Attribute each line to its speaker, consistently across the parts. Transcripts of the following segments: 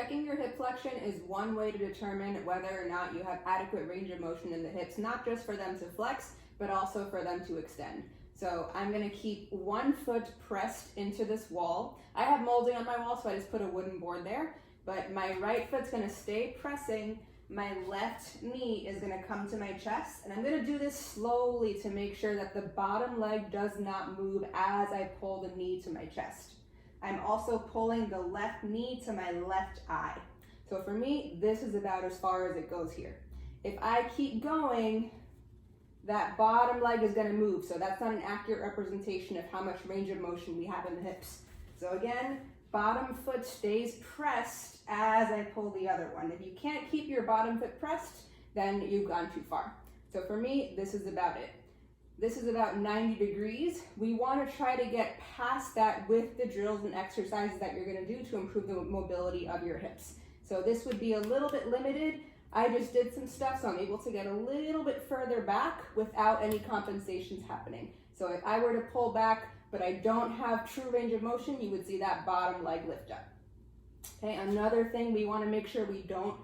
Speaker 1: checking your hip flexion is one way to determine whether or not you have adequate range of motion in the hips, not just for them to flex, but also for them to extend. So I'm gonna keep one foot pressed into this wall. I have molding on my wall, so I just put a wooden board there, but my right foot's gonna stay pressing. My left knee is gonna come to my chest, and I'm gonna do this slowly to make sure that the bottom leg does not move as I pull the knee to my chest. I'm also pulling the left knee to my left eye. So for me, this is about as far as it goes here. If I keep going, that bottom leg is gonna move, so that's not an accurate representation of how much range of motion we have in the hips. So again, bottom foot stays pressed as I pull the other one. If you can't keep your bottom foot pressed, then you've gone too far. So for me, this is about it. This is about 90 degrees. We want to try to get past that with the drills and exercises that you're going to do to improve the mobility of your hips. So this would be a little bit limited. I just did some stuff, so I'm able to get a little bit further back without any compensations happening. So if I were to pull back, but I don't have true range of motion, you would see that bottom leg lift up. Okay, another thing we want to make sure we don't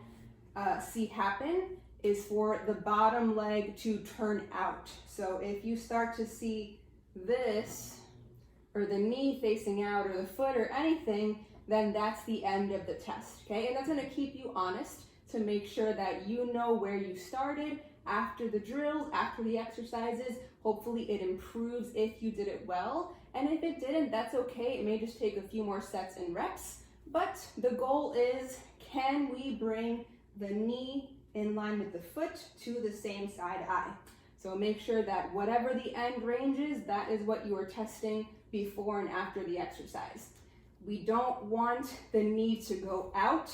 Speaker 1: see happen is for the bottom leg to turn out. So if you start to see this, or the knee facing out, or the foot, or anything, then that's the end of the test, okay? And that's gonna keep you honest to make sure that you know where you started after the drills, after the exercises. Hopefully it improves if you did it well. And if it didn't, that's okay. It may just take a few more sets and reps. But the goal is, can we bring the knee in line with the foot to the same side eye? So make sure that whatever the end range is, that is what you are testing before and after the exercise. We don't want the knee to go out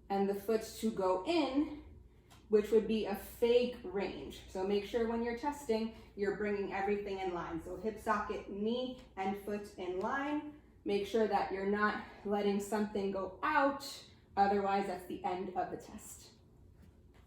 Speaker 1: and the foot to go in, which would be a fake range. So make sure when you're testing, you're bringing everything in line. So hip socket, knee, and foot in line. Make sure that you're not letting something go out, otherwise that's the end of the test.